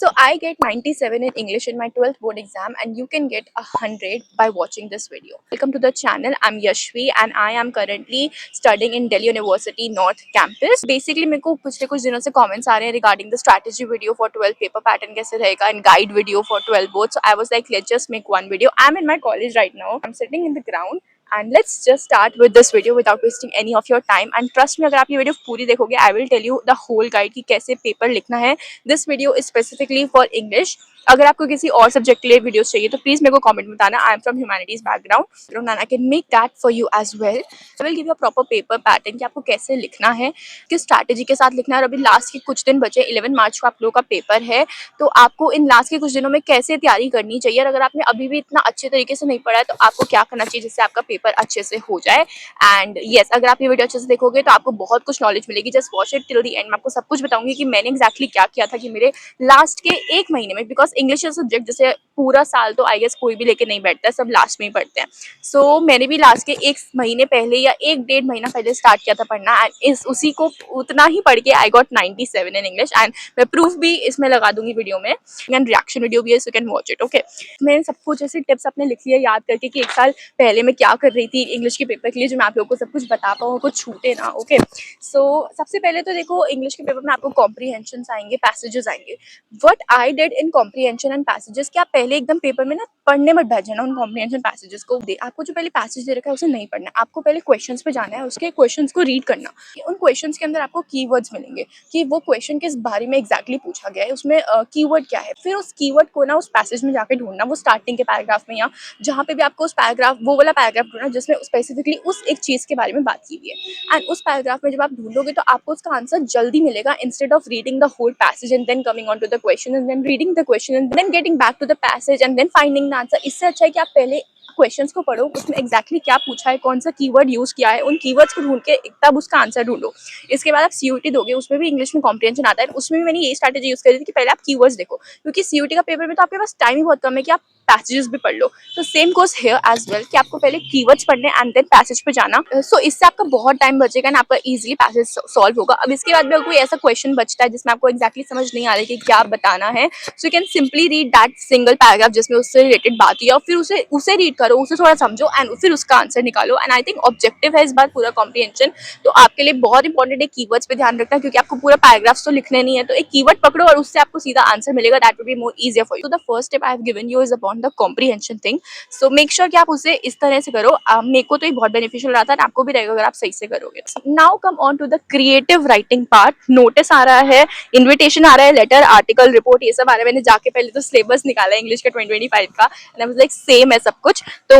So I get 97 in English in my 12th board exam, and you can get 100 by watching this video. Welcome to the channel. I'm Yashvi and I am currently studying in Delhi University North Campus. Basically मेरे को पिछले कुछ दिनों से comments आ रहे हैं regarding the strategy video for 12 paper pattern कैसे रहेगा and guide video for 12 boards. So I was like, let's just make one video. I'm in my college right now. I'm sitting in the ground. And let's just start with this video without wasting any of your time. And trust me, अगर आप ये video पूरी देखोगे, I will tell you the whole guide कि कैसे paper लिखना है. This video is specifically for English. अगर आपको किसी और सब्जेक्ट के लिए वीडियोस चाहिए तो प्लीज मेरे को कमेंट में बताना. I am from humanities background and I can make that for you as well. I will give you a proper paper pattern कि आपको कैसे लिखना है, किस स्ट्रैटेजी के साथ लिखना है. और अभी लास्ट के कुछ दिन बचे, 11 मार्च को आप लोगों का पेपर है, तो आपको इन लास्ट के कुछ दिनों में कैसे तैयारी करनी चाहिए. और अगर आपने अभी भी इतना अच्छे तरीके से नहीं पढ़ा है तो आपको क्या करना चाहिए जिससे आपका पेपर अच्छे से हो जाए. एंड येस, अगर आप ये वीडियो अच्छे से देखोगे तो आपको बहुत कुछ नॉलेज मिलेगी. Just watch it till the end. मैं आपको सब कुछ बताऊंगी कि मैंने एक्जैक्टली क्या किया था कि मेरे लास्ट के एक महीने में, बिकॉज इंग्लिश सब्जेक्ट जैसे पूरा साल तो आई गेस कोई भी लेके नहीं बैठता है, सब लास्ट में ही पढ़ते हैं. सो मैंने भी लास्ट के एक महीने पहले या एक डेढ़ महीना पहले स्टार्ट किया था पढ़ना, एंड उसी को उतना ही पढ़ के I got 97 in English. And मैं प्रूफ भी इसमें लगा दूंगी वीडियो में, एंड रिएक्शन वीडियो भी है, so can watch it. Okay, मैंने सब कुछ ऐसे टिप्स अपने लिख लिया याद करके कि एक साल पहले मैं क्या कर रही थी इंग्लिश के पेपर के लिए, जो मैं आप लोगों को सब कुछ बता पाऊँ, कुछ छूटे ना. ओके, सो सबसे पहले तो देखो, इंग्लिश के पेपर में आपको कॉम्प्रीहेंशन आएंगे, पैसेजेस आएंगे. What I did in comprehension and passages, कि आप पहले एकदम पेपर में ना पढ़ने मत बैठ जाना उन कॉम्प्रीहेंशन पैसेजेस को. आपको जो पहले पैसेज दे रखा है उसे नहीं पढ़ना, आपको पहले क्वेश्चंस पे जाना है, उसके क्वेश्चंस को रीड करना. उन क्वेश्चंस के अंदर आपको कीवर्ड्स मिलेंगे कि वो क्वेश्चन किस बारे में एग्जैक्टली पूछा गया है, उसमें कीवर्ड क्या है. फिर उस कीवर्ड को ना उस पैसेज में जाके ढूंढना, वो स्टार्टिंग के पैराग्राफ में या जहाँ पे भी आपको उस पैराग्राफ, वो वाला पैराग्राफ ढूंढना जिसमें स्पेसिफिकली उस एक चीज़ के बारे में बात की हुई है. एंड उस पैराग्राफ में जब आप ढूंढोगे तो आपको उसका आंसर जल्दी मिलेगा, instead of reading the whole passage and then coming on to the question and then reading the question and then getting back to the passage and then finding the answer. इससे अच्छा है कि आप पहले questions को पढ़ो, उसमें exactly क्या पूछा है, कौन सा कीवर्ड यूज किया है, उन कीवर्ड्स को ढूंढ के तब उसका आंसर ढूंढो. इसके बाद आप सीयूटी दोगे, उसमें भी इंग्लिश में कॉम्प्रीहेंशन आता है, उसमें भी मैंने यही स्ट्रैटेजी यूज करी थी कि पहले आप कीवर्ड्स देखो, क्योंकि सीयूटी का पेपर में तो आपके पास टाइम ही बहुत कम है कि आप पैसेजेस भी पढ़ लो. तो same goes here as well कि आपको पहले कीवर्ड्स पढ़ने एंड देन पैसेज पे जाना. सो इससे आपका बहुत टाइम बचेगा एंड आपका इजीली पैसेज सॉल्व होगा. अब इसके बाद भी अगर कोई ऐसा क्वेश्चन बचता है जिसमें आपको एग्जैक्टली समझ नहीं आ रही कि क्या बताना है, so you can simply read that single paragraph जिसमें उससे रिलेटेड बात हुई, और फिर उसे रीड करो, उसे थोड़ा समझो एंड फिर उसका आंसर निकालो. एंड आई थिंक ऑब्जेक्टिव है इस बार पूरा कॉम्प्रीहेंशन, तो आपके लिए बहुत इंपॉर्टेंट है कीवर्ड्स पे ध्यान रखना, क्योंकि आपको पूरा पैराग्राफ्स तो लिखने नहीं है. तो एक कीवर्ड पकड़ो और उससे आपको सीधा आंसर मिलेगा. That will be more easier for you. तो the first step I have given you is upon the comprehension thing. So make sure कि आप उसे इस तरह से करो. मेरे को तो ये बहुत बेनिफिशियल रहा था, आपको भी रहेगा अगर आप सही से करोगे. Now come on to the creative writing part. Notice आ रहा है, इन्विटेशन आ रहा है, लेटर, आर्टिकल, रिपोर्ट, ये सब आ रहा है. मैंने जाके पहले तो सिलेबस निकाला इंग्लिश का 2025 का, and I was like same है सब कुछ. तो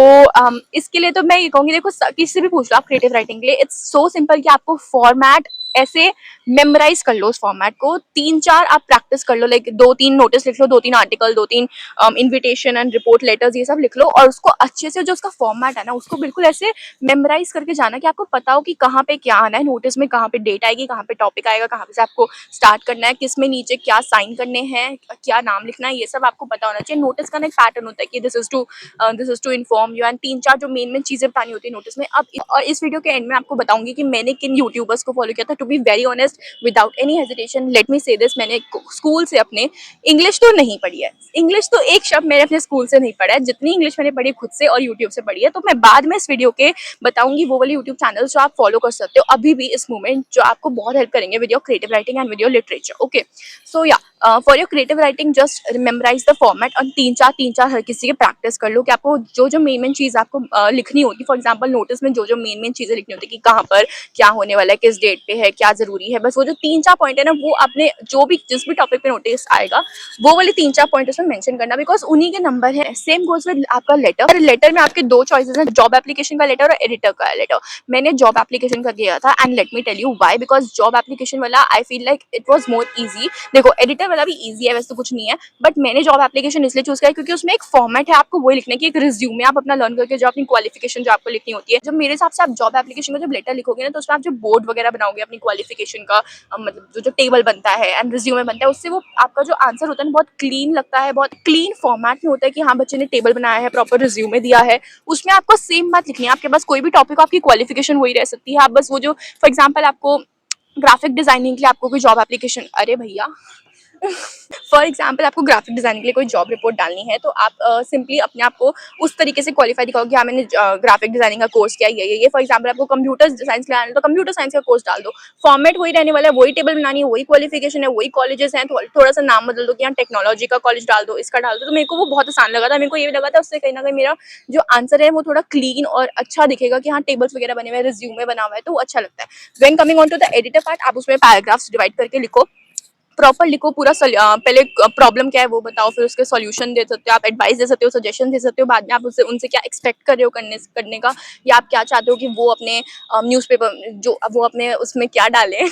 इसके लिए तो मैं ये कहूँगी, देखो किसी से भी पूछ लो आप क्रिएटिव राइटिंग के लिए, इट्स सो सिंपल कि आपको फॉर्मेट ऐसे मेमोराइज कर लो. उस फॉर्मेट को 3-4 आप प्रैक्टिस कर लो, लाइक 2-3 नोटिस लिख लो, 2-3 article, 2-3 invitation and report letters, ये सब लिख लो. और उसको अच्छे से, जो उसका फॉर्मेट है ना, उसको बिल्कुल ऐसे मेमोराइज करके जाना कि आपको पता हो कि कहाँ पे क्या आना है नोटिस में, कहाँ पे डेट आएगी, कहाँ पे टॉपिक आएगा, कहाँ पे से आपको स्टार्ट करना है, किस में नीचे क्या साइन करने हैं, क्या नाम लिखना है, ये सब आपको पता होना चाहिए. नोटिस का ना एक पैटर्न होता है कि this is to inform you, and 3-4 जो मेन चीजें बतानी होती है नोटिस में. अब और इस वीडियो के एंड में आपको बताऊंगी कि मैंने किन यूट्यूबर्स को फॉलो किया था. To be very honest, without any hesitation, let me say this, मैंने स्कूल से अपने इंग्लिश तो नहीं पढ़ी है. इंग्लिश तो एक शब्द मैंने अपने स्कूल से नहीं पढ़ा है. जितनी इंग्लिश मैंने पढ़ी खुद से और यूट्यूब से पढ़ी है. तो मैं बाद में इस वीडियो के बताऊंगी वो वाले यूट्यूब चैनल जो आप फॉलो कर सकते हो अभी भी इस मोमेंट, जो आपको बहुत हेल्प करेंगे with your creative writing and with your literature. Okay, so yeah for your creative writing just memorise the format और 3-4 हर किसी की प्रैक्टिस कर लो कि आपको जो मेन चीज़ आपको लिखनी होती. फॉर एग्जाम्पल नोटिस में जो मेन चीज़ें लिखनी होती है कि कहाँ पर क्या होने वाला है, किस डेट पे है, क्या जरूरी है, बस वो जो 3-4 पॉइंट है ना, वो अपने जो भी जिस भी टॉपिक पे नोटिस आएगा वो वाले 3-4 पॉइंट उसमें मेंशन करना, बिकॉज उन्हीं के नंबर है. सेम गोज विद आपका लेटर. लेटर में आपके 2 चॉइसेस हैं, जॉब एप्लीकेशन का लेटर और एडिटर का लेटर. मैंने जॉब एप्लीकेशन का किया था, and let me tell you why. Because job application वाला I feel like it was more easy. देखो एडिटर वाला भी इजी है, वैसे तो कुछ नहीं है, बट मैंने जॉब एप्लीकेशन इसलिए चूज किया क्योंकि उसमें एक फॉर्मेट है, आपको वही लिखना है कि एक रिज्यूमे आप अपना लर्न करके जो अपनी क्वालिफिकेशन जो आपको लिखनी होती है. जब मेरे हिसाब से आप जॉब एप्लीकेशन का जब लेटर लिखोगे ना, तो उसमें आप जो बोर्ड वगैरह बनाओगे अपनी क्वालिफिकेशन का, मतलब जो टेबल बनता है एंड रिज्यूमे बनता है, उससे वो आपका जो आंसर होता है बहुत क्लीन लगता है, बहुत क्लीन फॉर्मेट में होता है कि हाँ बच्चे ने टेबल बनाया है, प्रॉपर रिज्यूमे दिया है. उसमें आपको सेम बात लिखनी है. आपके पास कोई भी टॉपिक, आपकी क्वालिफिकेशन वही रह सकती है. आप बस वो जो फॉर एग्जाम्पल आपको ग्राफिक डिजाइनिंग के लिए आपको कोई जॉब एप्लीकेशन, अरे भैया फॉर एग्जाम्पल आपको ग्राफिक डिजाइनिंग के लिए कोई जॉब रिपोर्ट डालनी है तो आप सिंपली अपने आप को उस तरीके से क्वालिफाई दिखाओ कि हाँ मैंने ग्राफिक डिजाइनिंग का कोर्स किया ये फॉर एग्जाम्पल आपको कंप्यूटर साइंस लेना है तो कंप्यूटर साइंस का कोर्स डाल दो। फॉर्मेट वही रहने वाला है, वही टेबल बनानी है, वही क्वालिफिकेशन है, वही कॉलेजेस हैं, थोड़ा सा नाम बदल दो कि यहाँ टेक्नोलॉजी का कॉलेज डाल दो, इसका डाल दो। तो मेरे को वो बहुत आसान लगा था, मेरे को ये लगा था उससे कहीं ना कहीं मेरा जो आंसर है वो थोड़ा क्लीन और अच्छा दिखेगा कि हाँ टेबल्स वगैरह बने हुए हैं, रिज्यूमे बना हुआ है, तो वो अच्छा लगता है। When coming on to the editor part, आप उसमें पैराग्राफ्स डिवाइड करके लिखो, प्रॉपर लिखो पूरा। पहले प्रॉब्लम क्या है वो बताओ, फिर उसके सॉल्यूशन दे सकते हो, आप एडवाइस दे सकते हो, सजेशन दे सकते हो, बाद में आप उससे उनसे क्या एक्सपेक्ट कर रहे हो करने का, या आप क्या चाहते हो कि वो अपने न्यूज़पेपर जो वो अपने उसमें क्या डालें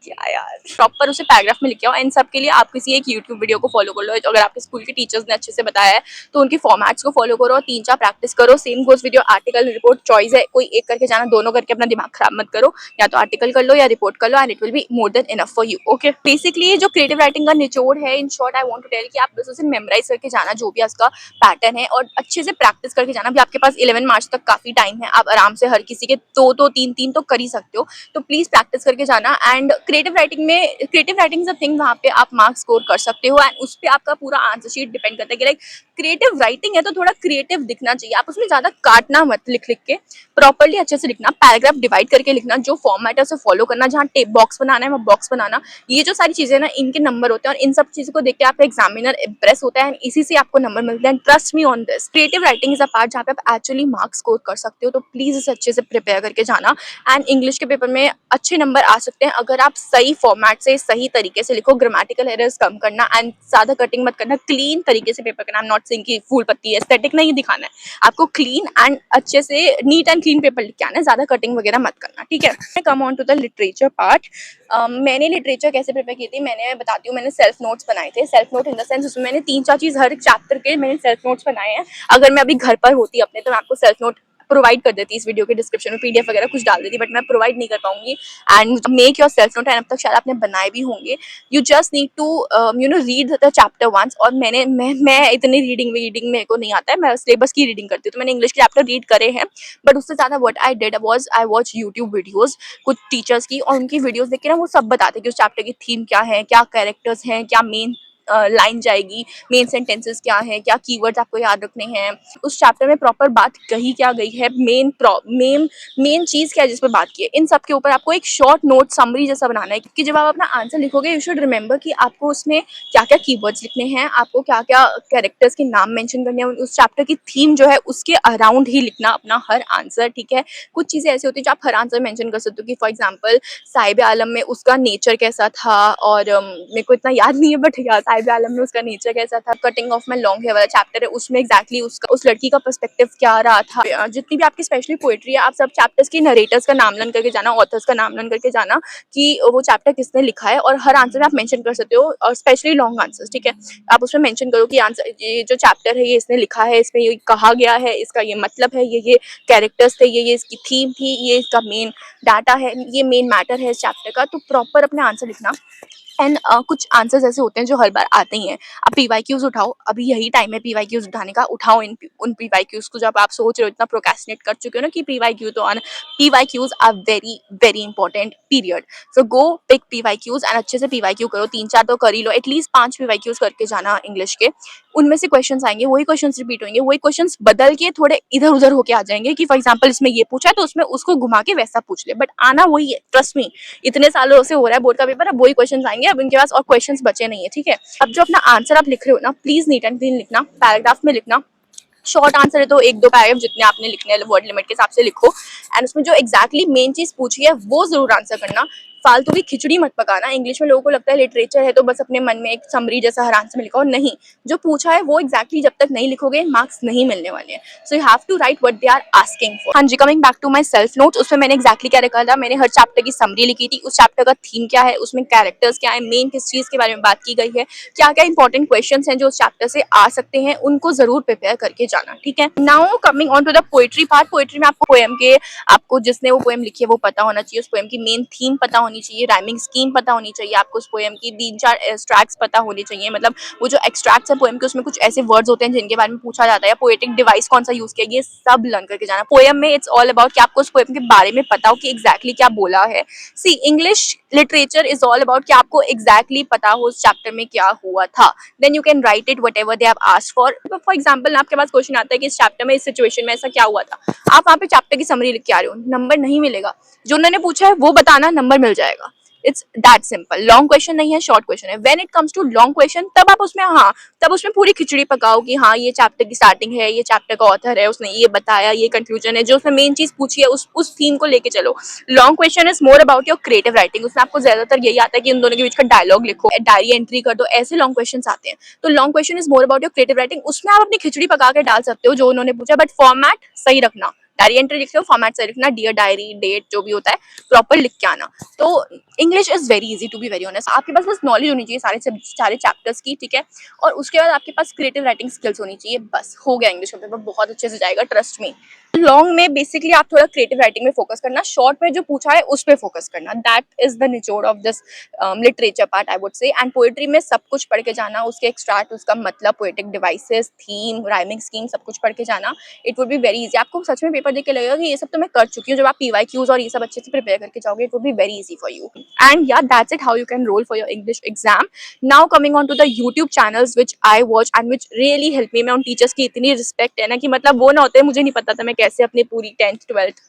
क्या यार, प्रॉपर उसे पैराग्राफ में लिखे आओ। इन सब के लिए आप किसी एक यूट्यूब वीडियो को फॉलो कर लो, अगर आपके स्कूल के टीचर्स ने अच्छे से बताया है तो उनकी फॉर्मेट्स को फॉलो करो, 3-4 प्रैक्टिस करो। Same goes video article report, choice है, कोई एक करके जाना, दोनों करके अपना दिमाग खराब मत करो, या तो आर्टिकल कर लो या रिपोर्ट कर लो, and it will be more than enough for you. Okay, basically जो क्रिएटिव राइटिंग का निचोड़ है, in short I want to tell कि आप बस उसे मेमोराइज करके जाना जो भी उसका पैटर्न है, और अच्छे से प्रैक्टिस करके जाना। भी आपके पास 11 मार्च तक काफी टाइम है, आप आराम से हर किसी के 2-2 3-3 तो कर ही सकते हो, तो प्लीज प्रैक्टिस करके जाना। And creative writing is a thing, वहाँ पे आप मार्क्स स्कोर कर सकते हो, एंड उस पर आपका पूरा आंसर शीट डिपेंड करता है कि लाइक क्रिएटिव राइटिंग है तो थोड़ा क्रिएटिव दिखना चाहिए। आप उसमें ज्यादा काटना मत, लिख लिख के प्रॉपर्ली अच्छे से लिखना, पैराग्राफ डिवाइड करके लिखना, जो फॉर्मेट है उसे फॉलो करना, जहाँ टेप बॉक्स बनाना है वहाँ बॉक्स बनाना। ये जो सारी चीजें ना, इनके नंबर होते हैं, और इन सब चीजों को देख के आपका एग्जामिनर इम्प्रेस होता है, एंड इसी से आपको नंबर मिलते हैं। Trust me on this, creative writing is a part जहाँ पे आप एक्चुअली मार्क्स स्कोर कर सकते हो, तो प्लीज इसे अच्छे से प्रिपेयर करके जाना। एंड इंग्लिश के पेपर में अच्छे नंबर आ सकते हैं अगर आप सही फॉर्मेट से सही तरीके से लिखो, ग्रामेटिकल एरर्स कम करना, एंड ज्यादा कटिंग मत करना, क्लीन तरीके से पेपर करना। आई एम नॉट सेइंग कि फूल पत्ती एस्थेटिक नहीं दिखाना है, आपको क्लीन एंड अच्छे से नीट एंड क्लीन पेपर लिख के आना है, ज्यादा कटिंग वगैरह मत करना, ठीक है। Come on to the literature part. मैंने लिटरेचर कैसे प्रिपेयर की थी, मैंने बताती हूँ। मैंने सेल्फ नोट्स बनाए थे, self note in the sense उसमें मैंने 3-4 चीज हर एक चैप्टर के मैंने सेल्फ नोट्स बनाए हैं। अगर मैं अभी घर पर होती अपने तो मैं आपको सेल्फ नोट प्रोवाइड कर देती इस वीडियो के डिस्क्रिप्शन में, पीडीएफ वगैरह कुछ डाल देती, बट मैं प्रोवाइड नहीं कर पाऊंगी। And make yourself note, and अब तक शायद आपने बनाए भी होंगे। You just need to read the chapter once. और मैं इतनी रीडिंग मेरे को नहीं आता है, मैं सिलेबस की रीडिंग करती हूँ, तो मैंने इंग्लिश के चैप्टर रीड करे हैं, बट उससे ज्यादा what I did was I watch YouTube videos कुछ टीचर्स की, और उनकी वीडियोज देख के ना वो सब बताते कि उस चैप्टर की थीम क्या है, क्या कैरेक्टर्स हैं, क्या मेन लाइन जाएगी, मेन सेंटेंसेस क्या है, क्या कीवर्ड्स आपको याद रखने हैं, उस चैप्टर में प्रॉपर बात कही क्या गई है, मेन चीज क्या है जिस पर बात की है। इन सब के ऊपर आपको एक शॉर्ट नोट समरी जैसा बनाना है, कि जब आप अपना आंसर लिखोगे यू शुड रिमेंबर कि आपको उसमें क्या क्या कीवर्ड्स लिखने हैं, आपको क्या क्या कैरेक्टर्स के नाम मेंशन करने हैं, उस चैप्टर की थीम जो है उसके अराउंड ही लिखना अपना हर आंसर, ठीक है। कुछ चीजें ऐसी होती है जो आप हर आंसर मेंशन कर सकते हो, कि फॉर एग्जांपल साहिब आलम में उसका नेचर कैसा था, और मेरे को इतना याद नहीं है, बट याद साहिब आलम में उसका नेचर कैसा था। Cutting off my long hair वाला चैप्टर है, उसमें एग्जैक्टली उसका उस लड़की का पर्सपेक्टिव क्या रहा था। जितनी भी आपकी स्पेशली पोएट्री है, आप सब चैप्टर्स के नरेटर्स का नाम लन करके जाना, ऑथर्स का नाम लन करके जाना कि वो चैप्टर किसने लिखा है, और हर आंसर में आप मेंशन कर सकते हो, और स्पेशली लॉन्ग आंसर्स, ठीक है। आप उसमें मेंशन करो कि आंसर ये जो चैप्टर है ये इसने लिखा है, इसमें ये कहा गया है, इसका ये मतलब है, ये कैरेक्टर्स थे, ये इसकी थीम थी, ये इसका मेन डाटा है, ये मेन मैटर है इस चैप्टर का। तो प्रॉपर अपने आंसर लिखना। एंड कुछ आंसर्स ऐसे होते हैं जो हर बार आते ही हैं। आप पीवाईक्यूज उठाओ, अभी यही टाइम है पीवाईक्यूज उठाने का, उठाओ उन पीवाईक्यूज को। जब आप सोच रहे हो, इतना प्रोक्रेस्टिनेट कर चुके हो ना कि पीवाईक्यू तो आना, PYQs are very very important period. So go pick PYQs and अच्छे से पीवाईक्यू करो, 3-4 तो कर ही लो, एटलीस्ट 5 पीवाईक्यूज करके जाना इंग्लिश के। उनमें से क्वेश्चंस आएंगे, वही क्वेश्चंस रिपीट होंगे, वही क्वेश्चंस बदल के थोड़े इधर उधर होके आ जाएंगे, कि फॉर एग्जांपल इसमें ये पूछा है तो उसमें उसको घुमा के वैसा पूछ ले, बट आना वही है। ट्रस्ट मी, इतने सालों से हो रहा है बोर्ड का पेपर, अब वही क्वेश्चंस आएंगे, अब इनके पास और क्वेश्चंस बचे नहीं है, ठीक है। अब जो अपना आंसर आप लिख रहे हो ना, प्लीज नीट एंड क्लीन लिखना, पैराग्राफ में लिखना। शॉर्ट आंसर है तो 1-2 पैराग्राफ जितने आपने लिखने हैं वर्ड लिमिट के हिसाब से लिखो, एंड उसमें जो एग्जैक्टली मेन चीज पूछी है वो जरूर आंसर करना। फालतू की खिचड़ी मत पकाना। इंग्लिश में लोगों को लगता है लिटरेचर है तो बस अपने मन में एक समरी जैसा हर आंसर में लिखो, नहीं, जो पूछा है वो एग्जैक्टली जब तक नहीं लिखोगे मार्क्स नहीं मिलने वाले हैं। So you have to write what they are asking for. हाँ जी, coming back to my self notes, उसमें मैंने एग्जैक्टली क्या लिखा था, मैंने हर चैप्टर की समरी लिखी थी, उस चैप्टर का थीम क्या है, उसमें कैरेक्टर्स क्या है, मेन किस चीज के बारे में बात की गई है, क्या क्या इंपॉर्टेंट क्वेश्चन हैं जो उस चैप्टर से आ सकते हैं, उनको जरूर प्रिपेयर करके जाना, ठीक है। Now coming on to the poetry part. Poetry में आपको पोएम के, आपको जिसने वो पोएम लिखी है वो पता होना चाहिए, उस पोएम की मेन थीम पता होनी होनी चाहिए, राइमिंग स्कीम पता होनी चाहिए आपको उस पोएम की, 3-4 एक्सट्रैक्ट्स पता होने चाहिए, मतलब वो जो एक्सट्रैक्ट्स है पोएम के उसमें कुछ ऐसे वर्ड्स होते हैं जिनके बारे में पूछा जाता है, या पोएटिक डिवाइस कौन सा यूज किया, ये सब लर्न करके जाना। पोएम में इट्स ऑल अबाउट कि आपको उस पोएम के बारे में पता हो कि एग्जैक्टली क्या बोला है। See English literature is all about कि आपको एग्जैक्टली पता हो उस चैप्टर में क्या हुआ था, then you can write it whatever they have asked for example आपके पास क्वेश्चन आता है कि इस चैप्टर में इस सिचुएशन में ऐसा क्या हुआ था, आप वहाँ पे चैप्टर की समरी लिख के आ रहे हो, नंबर नहीं मिलेगा, जो उन्होंने पूछा है वो बताना, नंबर मिल जाएगा। It's that simple. Long question नहीं है, शॉर्ट क्वेश्चन है। When it comes to long question तब आप उसमें तब उसमें पूरी खिचड़ी पकाओ कि हाँ ये चैप्टर की स्टार्टिंग है, ये चैप्टर का ऑथर है, उसने ये बताया, ये कंक्लूजन है, जो उसने मेन चीज पूछी है उस थीम को लेके चलो। Long question is more about your creative writing, उसमें आपको ज्यादातर यही आता है कि उन दोनों के बीच का डायलॉग लिखो, डायरी एंट्री कर दो, ऐसे लॉन्ग क्वेश्चन आते हैं। तो long question is more about your creative writing, उसमें आप अपनी खिचड़ी पका के डाल सकते हो जो उन्होंने पूछा, बट फॉर्मेट सही रखना, डायरी एंट्री लिख लो, फॉर्मेट सही रखना, डियर डायरी, डेट, जो भी होता है प्रॉपर लिख के आना। तो English is very easy to be very honest, आपके पास बस नॉलेज होनी चाहिए सारे चैप्टर्स की, ठीक है, और उसके बाद आपके पास क्रिएटिव राइटिंग स्किल्स होनी चाहिए, बस हो गया, इंग्लिश का पेपर बहुत अच्छे से जाएगा, ट्रस्ट मी। लॉन्ग में बेसिकली आप थोड़ा क्रिएटिव राइटिंग में फोकस करना, शॉर्ट में जो पूछा है उस पर फोकस करना, दैट इज द निचोड़ of this literature part I would say. And poetry में सब कुछ पढ़ के जाना, उसके एक्सट्रैक्ट, उसका मतलब, poetic devices, theme, rhyming scheme, सब कुछ पढ़ के जाना। It would be very easy, आपको सच में पेपर देख के लगेगा कि ये सब तो मैं कर चुकी हूँ, जब आप PYQs और ये सब अच्छे से प्रिपेयर करके जाओगे, it would be very easy for you. And yeah that's it how you can roll for your English exam. Now coming on to the YouTube channels which I watch and which really help me. मैं उन teachers की इतनी respect है ना कि मतलब वो ना होते, मुझे नहीं पता था मैं कैसे अपनी पूरी 10th 12th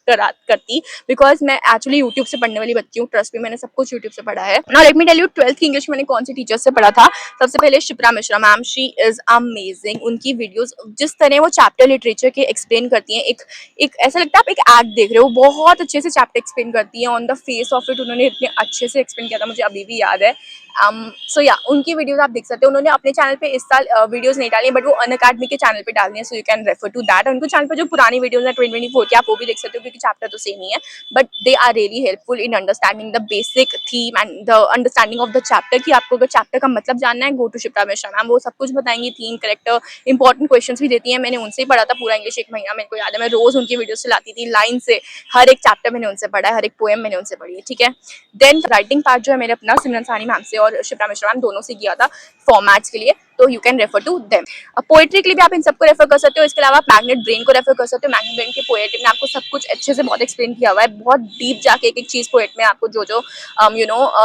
करती, बिकॉज मैं एक्चुअली यूट्यूब से पढ़ने वाली बच्ची हूँ, ट्रस्ट में मैंने सब कुछ यूट्यूब से पढ़ा है। Now let me tell you 12th की इंग्लिश मैंने कौन सी टीचर से पढ़ा था। सबसे पहले Shipra Mishra ma'am, she is amazing. उनकी वीडियोस जिस तरह वो चैप्टर लिटरेचर के एक्सप्लेन करती हैं, एक ऐसा लगता है आप एक एक्ट देख रहे हो, बहुत अच्छे से चैप्टर एक्सप्लेन करती है, on the face of it उन्होंने इतने अच्छे से एक्सप्लेन किया था, मुझे अभी भी याद है। सो या उनकी वीडियोस आप देख सकते हो। उन्होंने अपने चैनल पे इस साल वीडियोस नहीं डाली, बट वो अनअकैडमी के चैनल पे डालनी है, so you can refer to that. उनके चैनल पे जो पुरानी वीडियोस है 2024 की, आप वो भी देख सकते हो, क्योंकि चैप्टर तो सेम ही है, but they are really helpful in understanding the basic theme and the understanding of the chapter, कि आपको अगर चैप्टर का मतलब जानना है, go to Shipra Mishra ma'am, वो सब कुछ बताएंगी, थीम, करेक्टर, इंपॉर्टेंट क्वेश्चंस भी देती हैं। मैंने उनसे ही पढ़ा था पूरा इंग्लिश 1 महीना, मेरे को याद है, मैं रोज उनकी वीडियो से लाती थी, लाइन से हर एक चैप्टर मैंने उनसे पढ़ा है, हर एक पोएम मैंने उनसे पढ़ी है, ठीक है। देन राइटिंग पार्ट जो है मेरे अपना सिमरन सानी मैम से और शिप्रा मिश्रा मैम दोनों से किया था फॉर्मेट्स के लिए, तो you can refer to them. Poetry के लिए भी आप इन सबको रेफर कर सकते हो। इसके अलावा मैग्नेट ब्रेन को रेफर कर सकते हो। मैग्नेट ब्रेन के पोएट्री में आपको सब कुछ अच्छे से बहुत एक्सप्लेन किया हुआ है, बहुत डीप जाके एक एक चीज पोएट में आपको जो जो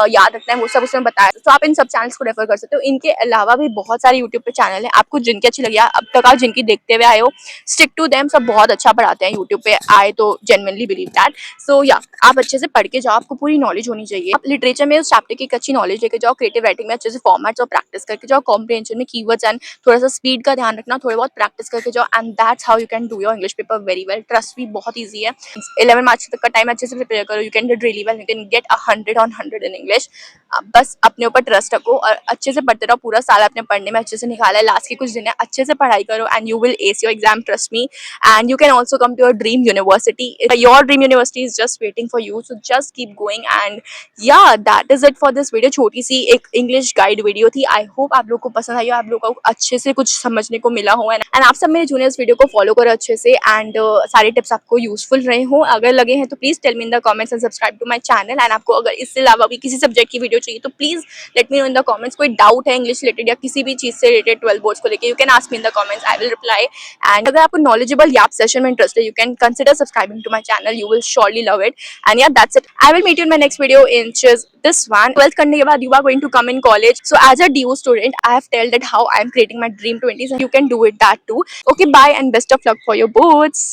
याद रखना है वो सब उसमें बताया, तो आप इन सब चैनल्स को रेफर कर सकते हो। इनके अलावा भी बहुत सारे यूट्यूब पे चैनल है, आपको जिनकी अच्छी लगी, अब तक आप जिनकी देखते हुए आए हो, स्टिक टू देम, सब बहुत अच्छा पढ़ाते हैं यूट्यूब पे, आए तो जेन्युइनली बिलीव दैट। सो या आप अच्छे से पढ़ के जाओ, आपको पूरी नॉलेज होनी चाहिए। आप लिटरेचर में उस चैप्टर की एक अच्छी नॉलेज लेके जाओ, क्रिएटिव राइटिंग में अच्छे से फॉर्मेट्स और प्रैक्टिस करके जाओ, कॉम्प्रिहेंशन में कीवर्ड्स एंड थोड़ा सा स्पीड का ध्यान रखना, थोड़े बहुत प्रैक्टिस करके जाओ, and that's how you can do your English paper very well. Trust भी बहुत ईजी है। 11 मार्च तक का टाइम अच्छे से प्रिपेयर करो, you can do really well, you can get 100 on 100 in English. बस अपने ऊपर ट्रस्ट रखो और अच्छे से पढ़ते रहो। पूरा साल अपने पढ़ने में अच्छे से निकाला है, लास्ट के कुछ दिन है, अच्छे से पढ़ाई करो and you will ace your exam, trust me. And you can also come to your dream university, your dream university is just waiting for you, so just keep going. And yeah that is it for this video. छोटी सी एक English guide video थी, I hope आप लोग को पसंद आई हो, आप लोग को अच्छे से कुछ समझने को मिला हो, एंड आप सब मेरे जूनियर्स वीडियो को फॉलो करो अच्छे से, एंड सारे टिप्स आपको यूजफुल रहे हो। अगर लगे हैं तो please tell me in the comments and subscribe to my channel. And आपको अगर इससे अलावा भी किसी सब्जेक्ट की वीडियो चाहिए तो please let me know in the comments. कोई डाउट है इंग्लिश रिलेटेड या किसी भी चीज से रिलेटेड 12 बोर्ड्स को लेकर, you can ask me in the comments, I will reply. And अगर आपको नॉलेजेबल याप सेशन में इंटरेस्ट है, you can consider subscribing to my channel, you will surely love it. And yeah that's it, I will meet you in my next video in this one। 12th करने के बाद you are going to come in college, so as a DU student I have told that how I am creating my dream 20s and you can do it that too। Okay, bye and best of luck for your boards।